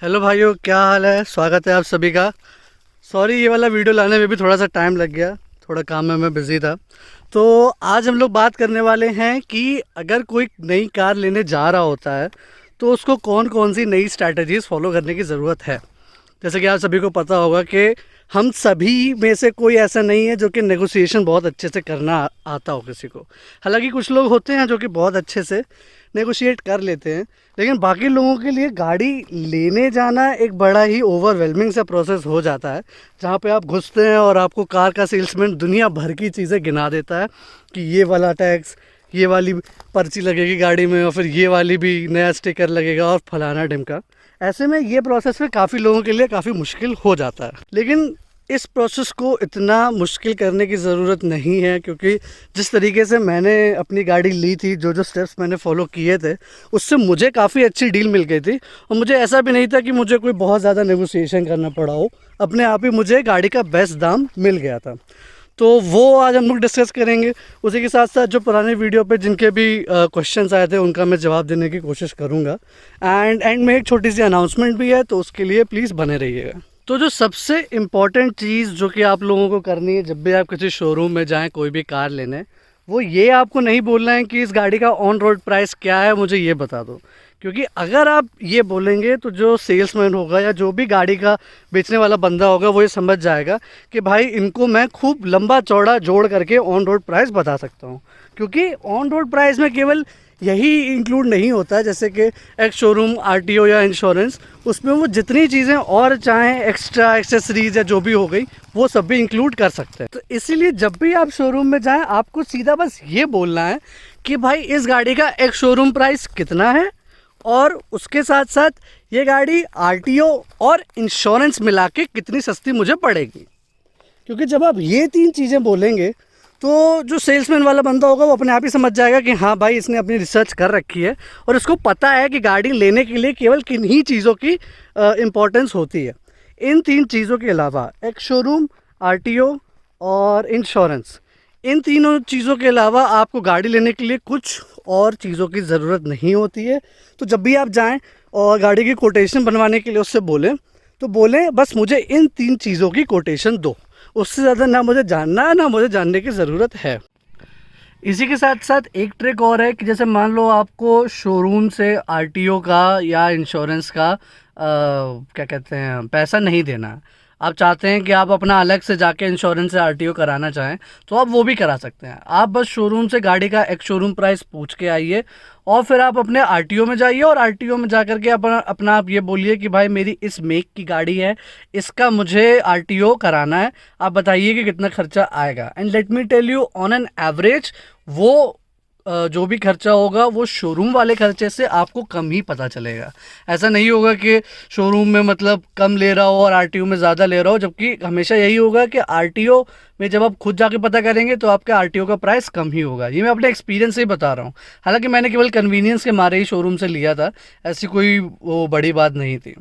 Hello भाइयों, क्या हाल है। स्वागत है आप सभी का। सॉरी, ये वाला वीडियो लाने में भी थोड़ा सा टाइम लग गया, थोड़ा काम में मैं बिज़ी था। तो आज हम लोग बात करने वाले हैं कि अगर कोई नई कार लेने जा रहा होता है तो उसको कौन कौन सी नई स्ट्रैटेजीज़ फॉलो करने की ज़रूरत है। जैसे कि आप सभी को पता होगा कि हम सभी में से कोई ऐसा नहीं है जो कि नेगोशिएशन बहुत अच्छे से करना आता हो किसी को। हालांकि कुछ लोग होते हैं जो कि बहुत अच्छे से नेगोशिएट कर लेते हैं, लेकिन बाकी लोगों के लिए गाड़ी लेने जाना एक बड़ा ही ओवरवेलमिंग सा प्रोसेस हो जाता है, जहाँ पे आप घुसते हैं और आपको कार का सेल्समैन दुनिया भर की चीज़ें गिना देता है कि ये वाला टैक्स, ये वाली पर्ची लगेगी गाड़ी में, और फिर ये वाली भी नया स्टिकर लगेगा और फलाना ढिमका। ऐसे में ये प्रोसेस में काफ़ी लोगों के लिए काफ़ी मुश्किल हो जाता है। लेकिन इस प्रोसेस को इतना मुश्किल करने की ज़रूरत नहीं है, क्योंकि जिस तरीके से मैंने अपनी गाड़ी ली थी, जो जो स्टेप्स मैंने फॉलो किए थे, उससे मुझे काफ़ी अच्छी डील मिल गई थी। और मुझे ऐसा भी नहीं था कि मुझे कोई बहुत ज़्यादा नेगोशिएशन करना पड़ा हो, अपने आप ही मुझे गाड़ी का बेस्ट दाम मिल गया था। तो वो आज हम लोग डिस्कस करेंगे। उसी के साथ साथ जो पुराने वीडियो पे जिनके भी क्वेश्चंस आए थे उनका मैं जवाब देने की कोशिश करूँगा। एंड में एक छोटी सी अनाउंसमेंट भी है, तो उसके लिए प्लीज़ बने रहिएगा। तो जो सबसे इम्पॉर्टेंट चीज़ जो कि आप लोगों को करनी है जब भी आप किसी शोरूम में जाएं कोई भी कार लेने, वो ये आपको नहीं बोलना है कि इस गाड़ी का ऑन रोड प्राइस क्या है, मुझे ये बता दो। क्योंकि अगर आप ये बोलेंगे तो जो सेल्समैन होगा या जो भी गाड़ी का बेचने वाला बंदा होगा वो ये समझ जाएगा कि भाई इनको मैं खूब लंबा चौड़ा जोड़ करके ऑन रोड प्राइस बता सकता हूँ। क्योंकि ऑन रोड प्राइस में केवल यही इंक्लूड नहीं होता है, जैसे कि एक शोरूम आरटीओ या इंश्योरेंस, उसमें वो जितनी चीज़ें और चाहें एक्स्ट्रा एक्सेसरीज या जो भी हो गई वो सब भी इंक्लूड कर सकते हैं। तो इसीलिए जब भी आप शोरूम में जाएं आपको सीधा बस ये बोलना है कि भाई इस गाड़ी का एक शोरूम प्राइस कितना है, और उसके साथ साथ ये गाड़ी आरटीओ और इंश्योरेंस मिला के कितनी सस्ती मुझे पड़ेगी। क्योंकि जब आप ये तीन चीज़ें बोलेंगे तो जो सेल्समैन वाला बंदा होगा वो अपने आप ही समझ जाएगा कि हाँ भाई इसने अपनी रिसर्च कर रखी है और इसको पता है कि गाड़ी लेने के लिए केवल किन्हीं चीज़ों की इम्पोर्टेंस होती है। इन तीन चीज़ों के अलावा एक शोरूम, आरटीओ और इंश्योरेंस, इन तीनों चीज़ों के अलावा आपको गाड़ी लेने के लिए कुछ और चीज़ों की ज़रूरत नहीं होती है। तो जब भी आप जाएं और गाड़ी की कोटेशन बनवाने के लिए उससे बोलें तो बोलें बस मुझे इन तीन चीज़ों की कोटेशन दो, उससे ज़्यादा ना मुझे जानना है ना मुझे जानने की ज़रूरत है। इसी के साथ साथ एक ट्रिक और है कि जैसे मान लो आपको शोरूम से आरटीओ का या इंश्योरेंस का क्या कहते हैं पैसा नहीं देना, आप चाहते हैं कि आप अपना अलग से जाके इंश्योरेंस से आरटीओ कराना चाहें तो आप वो भी करा सकते हैं। आप बस शोरूम से गाड़ी का एक शोरूम प्राइस पूछ के आइए और फिर आप अपने आरटीओ में जाइए और आरटीओ में जा करके अपना आप ये बोलिए कि भाई मेरी इस मेक की गाड़ी है, इसका मुझे आरटीओ कराना है, आप बताइए कि कितना खर्चा आएगा। And let me tell you, on an average वो जो भी खर्चा होगा वो शोरूम वाले खर्चे से आपको कम ही पता चलेगा। ऐसा नहीं होगा कि शोरूम में मतलब कम ले रहा हो और आरटीओ में ज़्यादा ले रहा हो, जबकि हमेशा यही होगा कि आरटीओ में जब आप खुद जाके पता करेंगे तो आपका आरटीओ का प्राइस कम ही होगा। ये मैं अपने एक्सपीरियंस से ही बता रहा हूँ। हालांकि मैंने केवल कन्वीनियंस के मारे ही शोरूम से लिया था, ऐसी कोई वो बड़ी बात नहीं थी।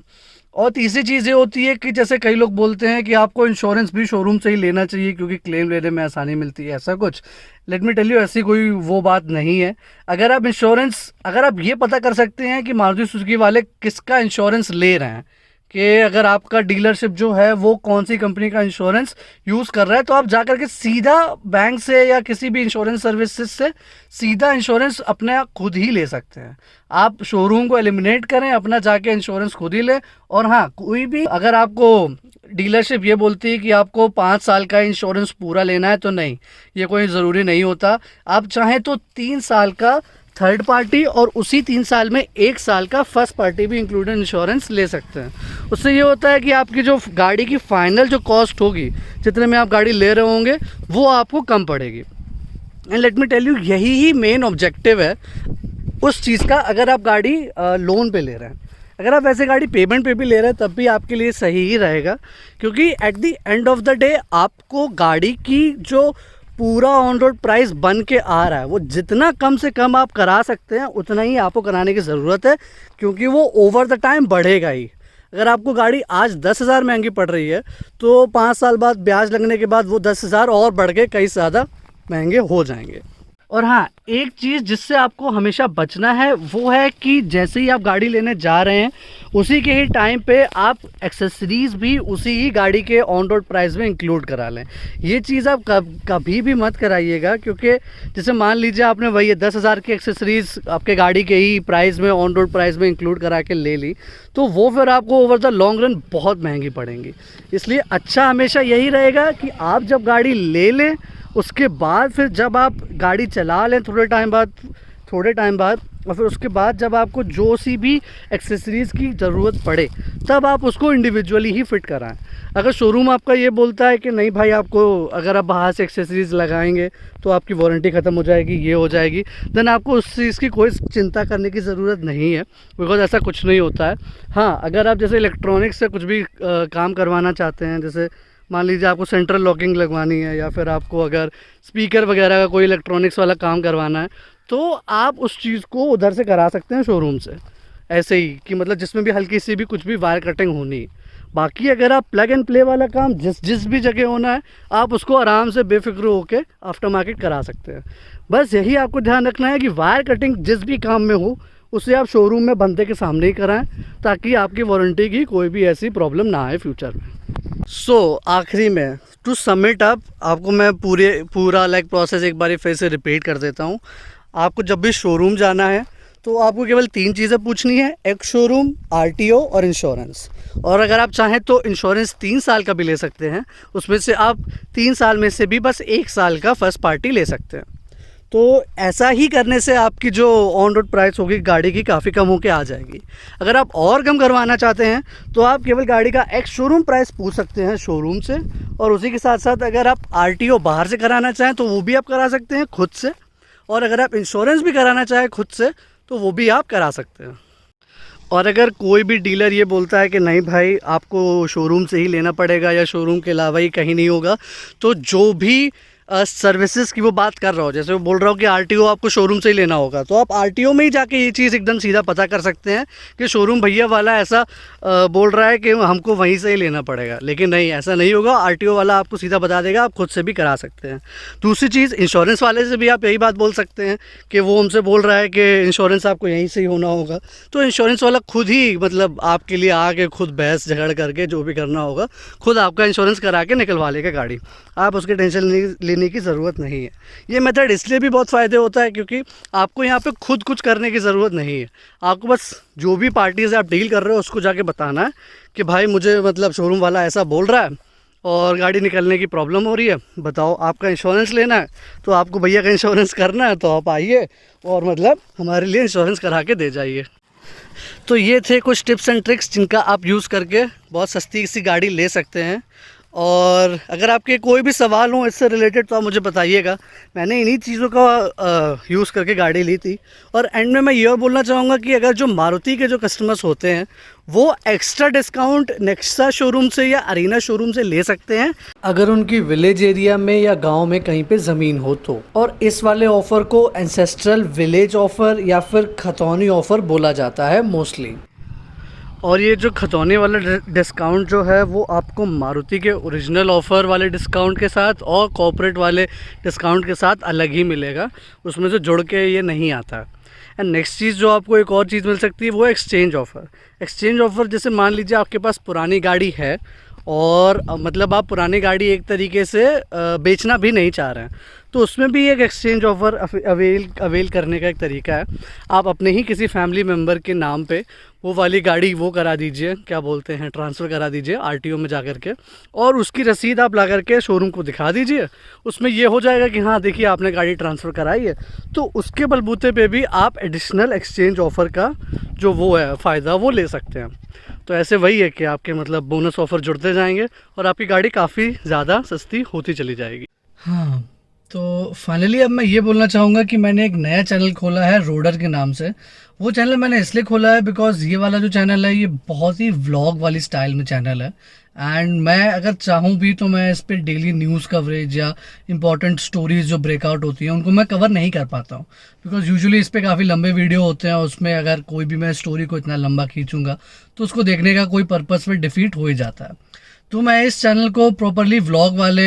और तीसरी चीज़ ये होती है कि जैसे कई लोग बोलते हैं कि आपको इंश्योरेंस भी शोरूम से ही लेना चाहिए क्योंकि क्लेम लेने में आसानी मिलती है, ऐसा कुछ। लेट मी टेल यू, ऐसी कोई वो बात नहीं है। अगर आप ये पता कर सकते हैं कि मारुति सुजुकी वाले किसका इंश्योरेंस ले रहे हैं, कि अगर आपका डीलरशिप जो है वो कौन सी कंपनी का इंश्योरेंस यूज़ कर रहा है, तो आप जा करके सीधा बैंक से या किसी भी इंश्योरेंस सर्विसेज से सीधा इंश्योरेंस अपने खुद ही ले सकते हैं। आप शोरूम को एलिमिनेट करें, अपना जाके इंश्योरेंस खुद ही लें। और हाँ, कोई भी अगर आपको डीलरशिप ये बोलती है कि आपको 5 साल का इंश्योरेंस पूरा लेना है, तो नहीं, ये कोई ज़रूरी नहीं होता। आप चाहें तो 3 साल का थर्ड पार्टी और उसी 3 साल में 1 साल का फर्स्ट पार्टी भी इंक्लूडेड इंश्योरेंस ले सकते हैं। उससे ये होता है कि आपकी जो गाड़ी की फाइनल जो कॉस्ट होगी, जितने में आप गाड़ी ले रहे होंगे, वो आपको कम पड़ेगी। And let me tell you, यही ही मेन ऑब्जेक्टिव है उस चीज़ का। अगर आप गाड़ी लोन पे ले रहे हैं, अगर आप वैसे गाड़ी पेमेंट पे भी ले रहे हैं तब भी आपके लिए सही ही रहेगा, क्योंकि at the end of the day आपको गाड़ी की जो पूरा ऑन रोड प्राइस बन के आ रहा है वो जितना कम से कम आप करा सकते हैं उतना ही आपको कराने की ज़रूरत है, क्योंकि वो ओवर द टाइम बढ़ेगा ही। अगर आपको गाड़ी आज 10,000 महंगी पड़ रही है तो 5 साल बाद ब्याज लगने के बाद वो 10,000 और बढ़ के कई ज़्यादा महंगे हो जाएंगे। और हाँ, एक चीज़ जिससे आपको हमेशा बचना है वो है कि जैसे ही आप गाड़ी लेने जा रहे हैं उसी के ही टाइम पे आप एक्सेसरीज़ भी उसी ही गाड़ी के ऑन रोड प्राइस में इंक्लूड करा लें। ये चीज़ आप कभी भी मत कराइएगा, क्योंकि जैसे मान लीजिए आपने वही 10,000 की एक्सेसरीज़ आपके गाड़ी के ही प्राइस में ऑन रोड प्राइस में इंक्लूड करा के ले ली, तो वो फिर आपको ओवर द लॉन्ग रन बहुत महंगी पड़ेंगी। इसलिए अच्छा हमेशा यही रहेगा कि आप जब गाड़ी ले लें उसके बाद फिर जब आप गाड़ी चला लें थोड़े टाइम बाद और फिर उसके बाद जब आपको जो सी भी एक्सेसरीज़ की ज़रूरत पड़े तब आप उसको इंडिविजुअली ही फ़िट कराएं। अगर शोरूम आपका ये बोलता है कि नहीं भाई, आपको अगर आप बाहर से एक्सेसरीज़ लगाएंगे तो आपकी वारंटी ख़त्म हो जाएगी, ये हो जाएगी, देन आपको उस चीज़ की कोई चिंता करने की ज़रूरत नहीं है, बिकॉज़ ऐसा कुछ नहीं होता है। हाँ, अगर आप जैसे इलेक्ट्रॉनिक्स से कुछ भी काम करवाना चाहते हैं, जैसे मान लीजिए आपको सेंट्रल लॉकिंग लगवानी है या फिर आपको अगर स्पीकर वगैरह का कोई इलेक्ट्रॉनिक्स वाला काम करवाना है, तो आप उस चीज़ को उधर से करा सकते हैं शोरूम से, ऐसे ही कि मतलब जिसमें भी हल्की सी भी कुछ भी वायर कटिंग होनी है। बाकी अगर आप प्लग एंड प्ले वाला काम जिस भी जगह होना है आप उसको आराम से बेफिक्र होके आफ्टर मार्केट करा सकते हैं। बस यही आपको ध्यान रखना है कि वायर कटिंग जिस भी काम में हो उसे आप शोरूम में बंदे के सामने ही कराएं, ताकि आपकी वारंटी की कोई भी ऐसी प्रॉब्लम ना आए फ्यूचर में। आखिरी में टू समिट अप, आपको मैं पूरा लाइक प्रोसेस एक बार फिर से रिपीट कर देता हूँ। आपको जब भी शोरूम जाना है तो आपको केवल 3 चीज़ें पूछनी है, एक शोरूम, आरटीओ और इंश्योरेंस। और अगर आप चाहें तो इंश्योरेंस 3 साल का भी ले सकते हैं, उसमें से आप 3 साल में से भी बस 1 साल का फर्स्ट पार्टी ले सकते हैं। तो ऐसा ही करने से आपकी जो ऑन रोड प्राइस होगी गाड़ी की काफ़ी कम होके आ जाएगी। अगर आप और कम करवाना चाहते हैं तो आप केवल गाड़ी का एक्स शोरूम प्राइस पूछ सकते हैं शोरूम से, और उसी के साथ साथ अगर आप आरटीओ बाहर से कराना चाहें तो वो भी आप करा सकते हैं खुद से, और अगर आप इंश्योरेंस भी कराना चाहें खुद से तो वो भी आप करा सकते हैं। और अगर कोई भी डीलर ये बोलता है कि नहीं भाई आपको शोरूम से ही लेना पड़ेगा या शोरूम के अलावा ही कहीं नहीं होगा, तो जो भी सर्विसेज की वो बात कर रहा हो, जैसे वो बोल रहा हो कि आरटीओ आपको शोरूम से ही लेना होगा, तो आप आरटीओ में ही जाके ये चीज़ एकदम सीधा पता कर सकते हैं कि शोरूम भैया वाला ऐसा बोल रहा है कि हमको वहीं से ही लेना पड़ेगा। लेकिन नहीं, ऐसा नहीं होगा, आरटीओ वाला आपको सीधा बता देगा, आप खुद से भी करा सकते हैं। दूसरी चीज़, इंश्योरेंस वाले से भी आप यही बात बोल सकते हैं कि वो हमसे बोल रहा है कि इंश्योरेंस आपको यहीं से ही होना होगा, तो इंश्योरेंस वाला खुद ही मतलब आपके लिए आके खुद बहस झगड़ करके जो भी करना होगा खुद आपका इंश्योरेंस करा के निकलवा लेगा गाड़ी, आप उसकी टेंशन लेने की ज़रूरत नहीं है। ये मेथड इसलिए भी बहुत फ़ायदे होता है क्योंकि आपको यहाँ पे खुद कुछ करने की ज़रूरत नहीं है। आपको बस जो भी पार्टी से आप डील कर रहे हो उसको जाके बताना है कि भाई मुझे मतलब शोरूम वाला ऐसा बोल रहा है और गाड़ी निकलने की प्रॉब्लम हो रही है, बताओ आपका इंश्योरेंस लेना है तो आपको भैया का इंश्योरेंस करना है, तो आप आइए और मतलब हमारे लिए इंश्योरेंस करा के दे जाइए। तो ये थे कुछ टिप्स एंड ट्रिक्स जिनका आप यूज़ करके बहुत सस्ती सी गाड़ी ले सकते हैं। और अगर आपके कोई भी सवाल हो इससे रिलेटेड तो आप मुझे बताइएगा। मैंने इन्हीं चीज़ों का यूज़ करके गाड़ी ली थी। और एंड में मैं ये और बोलना चाहूँगा कि अगर जो मारुति के जो कस्टमर्स होते हैं वो एक्स्ट्रा डिस्काउंट नेक्सा शोरूम से या अरीना शोरूम से ले सकते हैं अगर उनकी विलेज एरिया में या गांव में कहीं पे ज़मीन हो तो। और इस वाले ऑफ़र को एंसेस्ट्रल विलेज ऑफ़र या फिर खतौनी ऑफ़र बोला जाता है मोस्टली। और ये जो खतौनी वाला डिस्काउंट जो है वो आपको मारुति के ओरिजिनल ऑफ़र वाले डिस्काउंट के साथ और कॉर्पोरेट वाले डिस्काउंट के साथ अलग ही मिलेगा, उसमें से जुड़ के ये नहीं आता। एंड नेक्स्ट चीज़ जो आपको एक और चीज़ मिल सकती है वो एक्सचेंज ऑफ़र। एक्सचेंज ऑफ़र जैसे मान लीजिए आपके पास पुरानी गाड़ी है और मतलब आप पुरानी गाड़ी एक तरीके से बेचना भी नहीं चाह रहे हैं, तो उसमें भी एक एक्सचेंज ऑफ़र अवेल करने का एक तरीका है। आप अपने ही किसी फैमिली मेम्बर के नाम पे वो वाली गाड़ी वो करा दीजिए, क्या बोलते हैं, ट्रांसफ़र करा दीजिए आरटीओ में जा कर के, और उसकी रसीद आप ला कर के शोरूम को दिखा दीजिए। उसमें ये हो जाएगा कि हाँ देखिए आपने गाड़ी ट्रांसफ़र कराई है, तो उसके बलबूते पे भी आप एडिशनल एक्सचेंज ऑफ़र का जो वो है फ़ायदा वो ले सकते हैं। तो ऐसे वही है कि आपके मतलब बोनस ऑफ़र जुड़ते जाएंगे और आपकी गाड़ी काफ़ी ज़्यादा सस्ती होती चली जाएगी। हाँ, तो फाइनली अब मैं ये बोलना चाहूँगा कि मैंने एक नया चैनल खोला है रोडर के नाम से। वो चैनल मैंने इसलिए खोला है बिकॉज़ ये वाला जो चैनल है ये बहुत ही व्लॉग वाली स्टाइल में चैनल है, एंड मैं अगर चाहूँ भी तो मैं इस पर डेली न्यूज़ कवरेज या इंपॉर्टेंट स्टोरीज़ जो ब्रेकआउट होती हैं उनको मैं कवर नहीं कर पाता हूँ, बिकॉज़ यूजुअली इस पर काफ़ी लंबे वीडियो होते हैं। उसमें अगर कोई भी मैं स्टोरी को इतना लंबा खींचूँगा तो उसको देखने का कोई पर्पस फिर डिफीट हो ही जाता है। तो मैं इस चैनल को प्रॉपरली व्लॉग वाले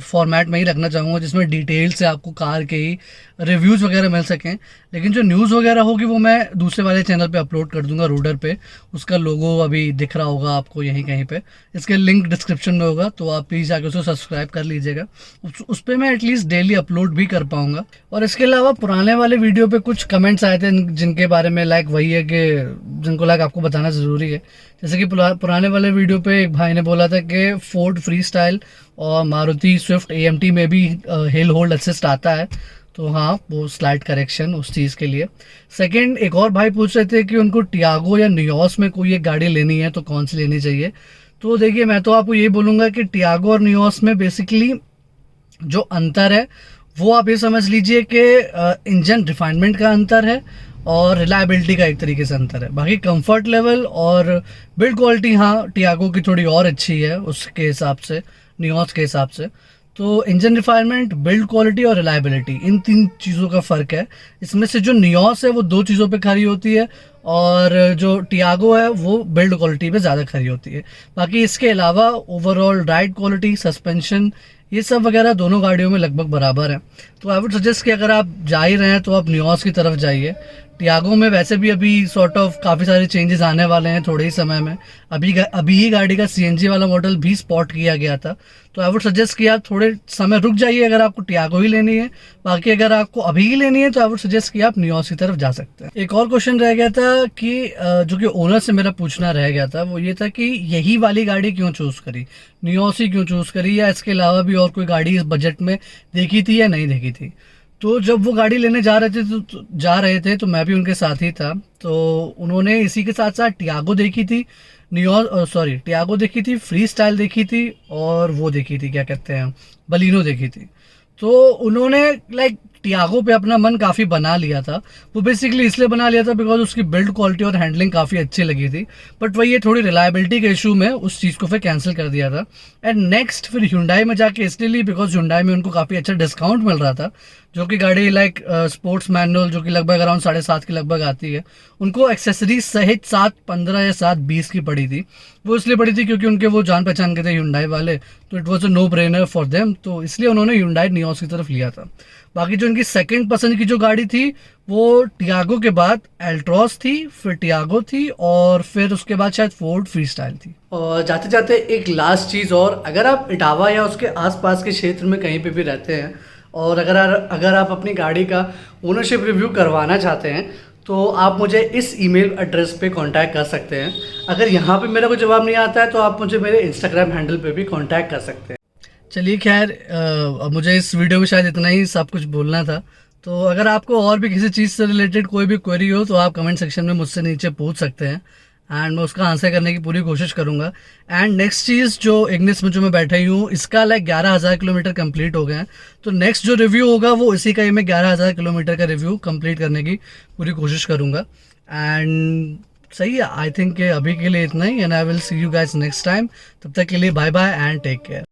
फॉर्मेट में ही रखना चाहूँगा जिसमें डिटेल से आपको कार के ही रिव्यूज़ वगैरह मिल सकें। लेकिन जो न्यूज़ वगैरह होगी वो मैं दूसरे वाले चैनल पे अपलोड कर दूंगा, रूडर पे। उसका लोगो अभी दिख रहा होगा आपको यहीं कहीं पे, इसके लिंक डिस्क्रिप्शन में होगा, तो आप प्लीज़ जाकर उसको सब्सक्राइब कर लीजिएगा। उस पर मैं एटलीस्ट डेली अपलोड भी कर पाऊँगा। और इसके अलावा पुराने वाले वीडियो पे कुछ कमेंट्स आए थे जिनके बारे में लाइक वही है कि जिनको लाइक आपको बताना ज़रूरी है। जैसे कि पुराने वाले वीडियो पे एक भाई ने बोला था कि फोर्ड फ्री स्टाइल और मारुति स्विफ्ट AMT में भी हिल होल्ड असिस्ट आता है। तो हाँ, वो स्लाइड करेक्शन उस चीज़ के लिए। सेकंड, एक और भाई पूछ रहे थे कि उनको टियागो या नियोस में कोई एक गाड़ी लेनी है तो कौन सी लेनी चाहिए। तो देखिए, मैं तो आपको ये बोलूँगा कि टियागो और नियोस में बेसिकली जो अंतर है वो आप ये समझ लीजिए कि इंजन रिफाइनमेंट का अंतर है और रिलायबिलिटी का एक तरीके से अंतर है। बाकी कंफर्ट लेवल और बिल्ड क्वालिटी हाँ टियागो की थोड़ी और अच्छी है उसके हिसाब से, नियोस के हिसाब से। तो इंजन रिफाइनमेंट, बिल्ड क्वालिटी और रिलायबिलिटी, इन 3 चीज़ों का फ़र्क है। इसमें से जो नियोस है वो 2 चीज़ों पे खरी होती है और जो टियागो है वो बिल्ड क्वालिटी पे ज़्यादा खरी होती है। बाकी इसके अलावा ओवरऑल राइड क्वालिटी, सस्पेंशन, ये सब वगैरह दोनों गाड़ियों में लगभग बराबर है। तो आई वुड सजेस्ट कि अगर आप जा ही रहे हैं तो आप नियोस की तरफ जाइए। टियागो में वैसे भी अभी सॉर्ट ऑफ काफ़ी सारे चेंजेस आने वाले हैं थोड़े ही समय में। अभी ही गाड़ी का CNG वाला मॉडल भी स्पॉट किया गया था। तो आई वुड सजेस्ट कि आप थोड़े समय रुक जाइए अगर आपको टियागो ही लेनी है। बाकी अगर आपको अभी ही लेनी है तो आई वुड सजेस्ट कि आप नियोस की तरफ जा सकते हैं। एक और क्वेश्चन रह गया था कि जो कि ओनर से मेरा पूछना रह गया था, वो ये था कि यही वाली गाड़ी क्यों चूज़ करी, नियोस ही क्यों चूज़ करी, या इसके अलावा भी और कोई गाड़ी इस बजट में देखी थी या नहीं देखी थी। तो जब वो गाड़ी लेने जा रहे थे तो मैं भी उनके साथ ही था। तो उन्होंने इसी के साथ साथ टियागो देखी थी, टियागो देखी थी, फ्री स्टाइल देखी थी, और वो देखी थी क्या कहते हैं, बलिनो देखी थी। तो उन्होंने लाइक टियागो पे अपना मन काफ़ी बना लिया था। वो बेसिकली इसलिए बना लिया था बिकॉज उसकी बिल्ड क्वालिटी और हैंडलिंग काफ़ी अच्छी लगी थी। बट वही ये थोड़ी रिलायबिलिटी के इशू में उस चीज़ को फिर कैंसिल कर दिया था। एंड नेक्स्ट फिर Hyundai में जाके इसलिए ली बिकॉज Hyundai में उनको काफ़ी अच्छा डिस्काउंट मिल रहा था। जो कि गाड़ी लाइक स्पोर्ट्स मैनुअल जो कि लगभग अराउंड 7.5 की लगभग आती है, उनको एक्सेसरीज सहित 7.15 या 7.20 की पड़ी थी। वो इसलिए पड़ी थी क्योंकि उनके वो जान पहचान के थे Hyundai वाले, तो it was a no brainer for them. तो इसलिए उन्होंने Hyundai नियोस की तरफ लिया था। बाकी जो उनकी सेकंड पसंद की जो गाड़ी थी वो टियागो के बाद एल्ट्रॉस थी, फिर टियागो थी, और फिर उसके बाद शायद फोर्ड फ्री स्टाइल थी। और जाते जाते एक लास्ट चीज़ और, अगर आप इटावा या उसके आसपास के क्षेत्र में कहीं पे भी रहते हैं और अगर आप अपनी गाड़ी का ओनरशिप रिव्यू करवाना चाहते हैं तो आप मुझे इस ईमेल एड्रेस पे कांटेक्ट कर सकते हैं। अगर यहाँ पे मेरा कोई जवाब नहीं आता है तो आप मुझे मेरे इंस्टाग्राम हैंडल पे भी कांटेक्ट कर सकते हैं। चलिए खैर, अब मुझे इस वीडियो में शायद इतना ही सब कुछ बोलना था। तो अगर आपको और भी किसी चीज़ से रिलेटेड कोई भी क्वेरी हो तो आप कमेंट सेक्शन में मुझसे नीचे पूछ सकते हैं एंड मैं उसका आंसर करने की पूरी कोशिश करूँगा। एंड नेक्स्ट चीज़, जो इग्निस में जो मैं बैठा ही हूँ इसका लाइक 11,000 किलोमीटर कंप्लीट हो गए हैं। तो नेक्स्ट जो रिव्यू होगा वो इसी का ही मैं 11,000 किलोमीटर का रिव्यू कंप्लीट करने की पूरी कोशिश करूँगा। एंड सही है, आई थिंक अभी के लिए इतना ही, and I will see you guys next time. तब तक के लिए bye bye and take care.